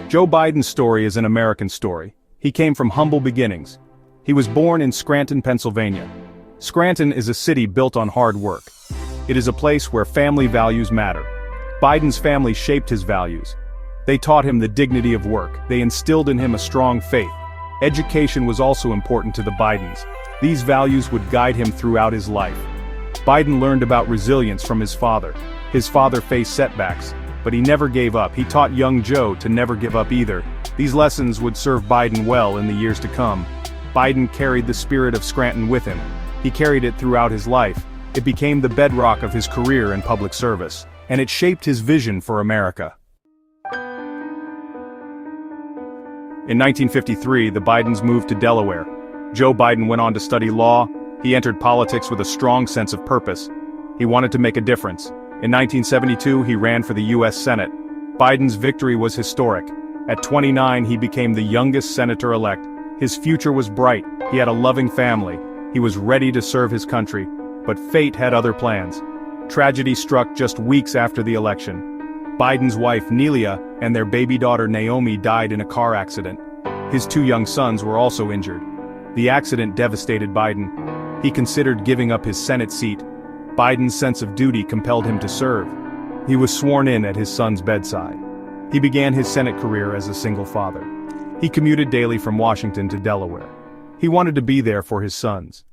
Joe Biden's story is an American story. He came from humble beginnings. He was born in Scranton, Pennsylvania. Scranton is a city built on hard work. It is a place where family values matter. Biden's family shaped his values. They taught him the dignity of work. They instilled in him a strong faith. Education was also important to the Bidens. These values would guide him throughout his life. Biden learned about resilience from his father. His father faced setbacks, but he never gave up. He taught young Joe to never give up either. These lessons would serve Biden well in the years to come. Biden carried the spirit of Scranton with him. He carried it throughout his life. It became the bedrock of his career in public service, and it shaped his vision for America. In 1953, the Bidens moved to Delaware. Joe Biden went on to study law. He entered politics with a strong sense of purpose. He wanted to make a difference. In 1972, he ran for the U.S. Senate. Biden's victory was historic. At 29, he became the youngest senator-elect. His future was bright. He had a loving family. He was ready to serve his country. But fate had other plans. Tragedy struck just weeks after the election. Biden's wife, Nelia, and their baby daughter, Naomi, died in a car accident. His two young sons were also injured. The accident devastated Biden. He considered giving up his Senate seat. Biden's sense of duty compelled him to serve. He was sworn in at his son's bedside. He began his Senate career as a single father. He commuted daily from Washington to Delaware. He wanted to be there for his sons.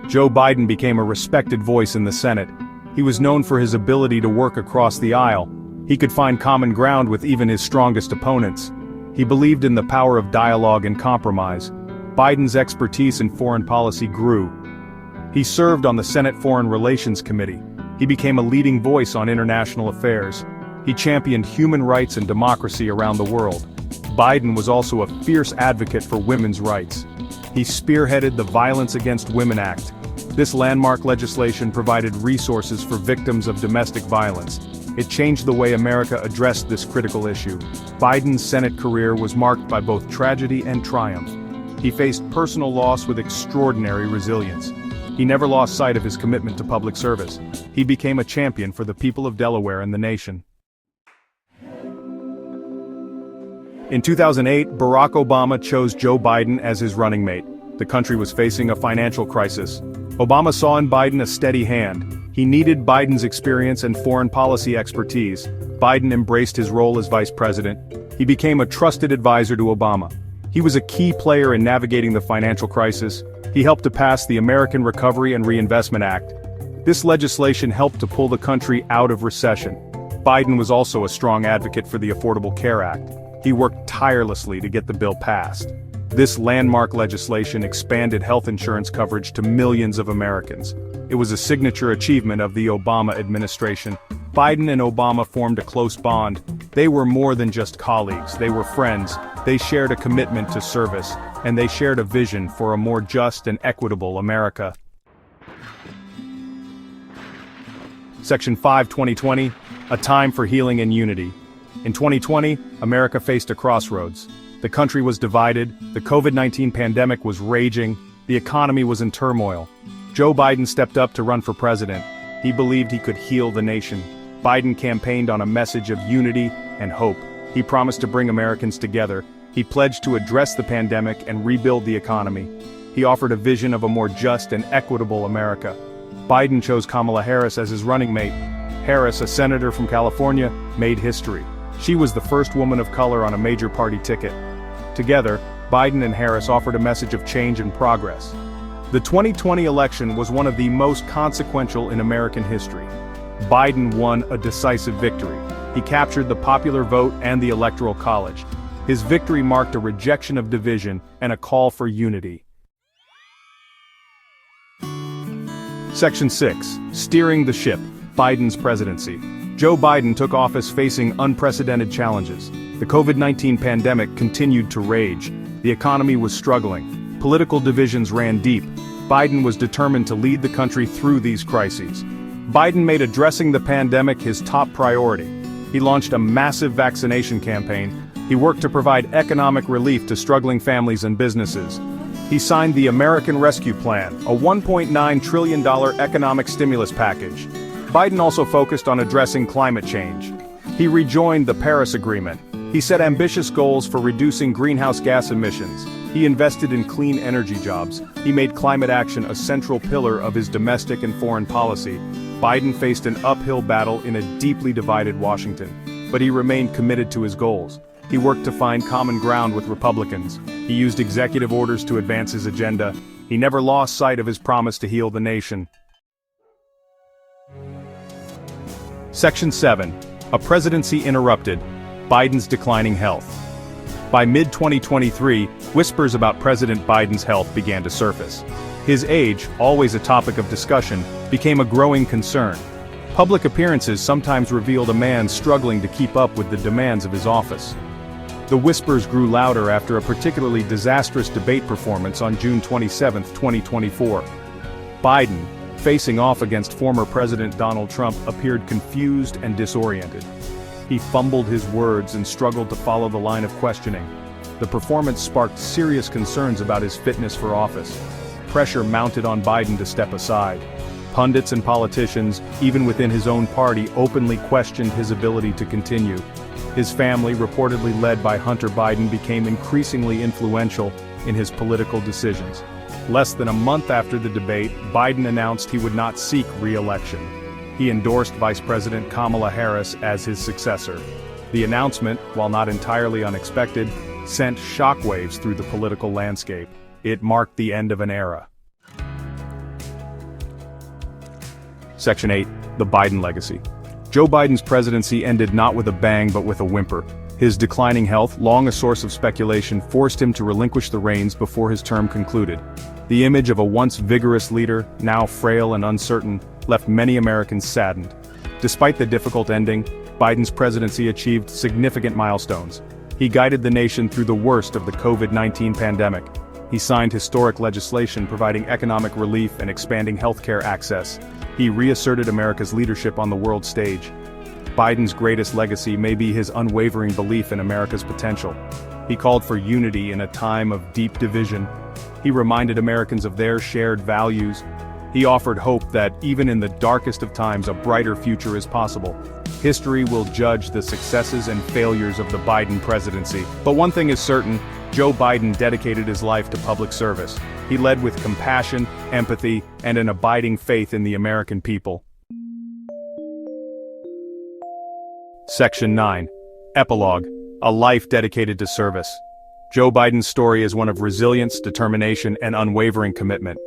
Joe Biden became a respected voice in the Senate. He was known for his ability to work across the aisle. He could find common ground with even his strongest opponents. He believed in the power of dialogue and compromise. Biden's expertise in foreign policy grew. He served on the Senate Foreign Relations Committee. He became a leading voice on international affairs. He championed human rights and democracy around the world. Biden was also a fierce advocate for women's rights. He spearheaded the Violence Against Women Act. This landmark legislation provided resources for victims of domestic violence. It changed the way America addressed this critical issue. Biden's Senate career was marked by both tragedy and triumph. He faced personal loss with extraordinary resilience. He never lost sight of his commitment to public service. He became a champion for the people of Delaware and the nation. In 2008, Barack Obama chose Joe Biden as his running mate. The country was facing a financial crisis. Obama saw in Biden a steady hand. He needed Biden's experience and foreign policy expertise. Biden embraced his role as vice president. He became a trusted advisor to Obama. He was a key player in navigating the financial crisis. He helped to pass the American Recovery and Reinvestment Act. This legislation helped to pull the country out of recession. Biden was also a strong advocate for the Affordable Care Act. He worked tirelessly to get the bill passed. This landmark legislation expanded health insurance coverage to millions of Americans. It was a signature achievement of the Obama administration. Biden and Obama formed a close bond. They were more than just colleagues, they were friends. They shared a commitment to service, and they shared a vision for a more just and equitable America. Section 5, 2020, a time for healing and unity. In 2020, America faced a crossroads. The country was divided, the COVID-19 pandemic was raging, the economy was in turmoil. Joe Biden stepped up to run for president. He believed he could heal the nation. Biden campaigned on a message of unity and hope. He promised to bring Americans together. He pledged to address the pandemic and rebuild the economy. He offered a vision of a more just and equitable America. Biden chose Kamala Harris as his running mate. Harris, a senator from California, made history. She was the first woman of color on a major party ticket. Together, Biden and Harris offered a message of change and progress. The 2020 election was one of the most consequential in American history. Biden won a decisive victory. He captured the popular vote and the Electoral College. His victory marked a rejection of division and a call for unity. Section 6. Steering the ship. Biden's presidency. Joe Biden took office facing unprecedented challenges. The COVID-19 pandemic continued to rage. The economy was struggling. Political divisions ran deep. Biden was determined to lead the country through these crises. Biden made addressing the pandemic his top priority. He launched a massive vaccination campaign. He worked to provide economic relief to struggling families and businesses. He signed the American Rescue Plan, a $1.9 trillion economic stimulus package. Biden also focused on addressing climate change. He rejoined the Paris Agreement. He set ambitious goals for reducing greenhouse gas emissions. He invested in clean energy jobs. He made climate action a central pillar of his domestic and foreign policy. Biden faced an uphill battle in a deeply divided Washington, but he remained committed to his goals. He worked to find common ground with Republicans. He used executive orders to advance his agenda. He never lost sight of his promise to heal the nation. Section 7. A presidency interrupted. Biden's declining health. By mid-2023, whispers about President Biden's health began to surface. His age, always a topic of discussion, became a growing concern. Public appearances sometimes revealed a man struggling to keep up with the demands of his office. The whispers grew louder after a particularly disastrous debate performance on June 27, 2024. Biden, facing off against former President Donald Trump, appeared confused and disoriented. He fumbled his words and struggled to follow the line of questioning. The performance sparked serious concerns about his fitness for office. Pressure mounted on Biden to step aside. Pundits and politicians, even within his own party, openly questioned his ability to continue. His family, reportedly led by Hunter Biden, became increasingly influential in his political decisions. Less than a month after the debate, Biden announced he would not seek re-election. He endorsed Vice President Kamala Harris as his successor. The announcement, while not entirely unexpected, sent shockwaves through the political landscape. It marked the end of an era. Section 8. The Biden Legacy. Joe Biden's presidency ended not with a bang but with a whimper. His declining health, long a source of speculation, forced him to relinquish the reins before his term concluded. The image of a once vigorous leader, now frail and uncertain, left many Americans saddened. Despite the difficult ending, Biden's presidency achieved significant milestones. He guided the nation through the worst of the COVID-19 pandemic. He signed historic legislation providing economic relief and expanding healthcare access. He reasserted America's leadership on the world stage. Biden's greatest legacy may be his unwavering belief in America's potential. He called for unity in a time of deep division. He reminded Americans of their shared values. He offered hope that, even in the darkest of times, a brighter future is possible. History will judge the successes and failures of the Biden presidency. But one thing is certain, Joe Biden dedicated his life to public service. He led with compassion, empathy, and an abiding faith in the American people. Section 9. Epilogue. A life dedicated to service. Joe Biden's story is one of resilience, determination, and unwavering commitment.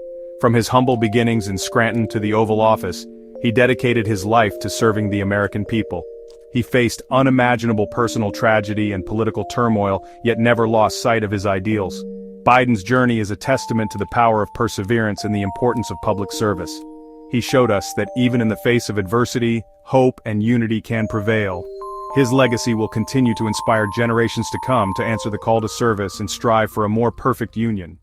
From his humble beginnings in Scranton to the Oval Office, he dedicated his life to serving the American people. He faced unimaginable personal tragedy and political turmoil, yet never lost sight of his ideals. Biden's journey is a testament to the power of perseverance and the importance of public service. He showed us that even in the face of adversity, hope and unity can prevail. His legacy will continue to inspire generations to come to answer the call to service and strive for a more perfect union.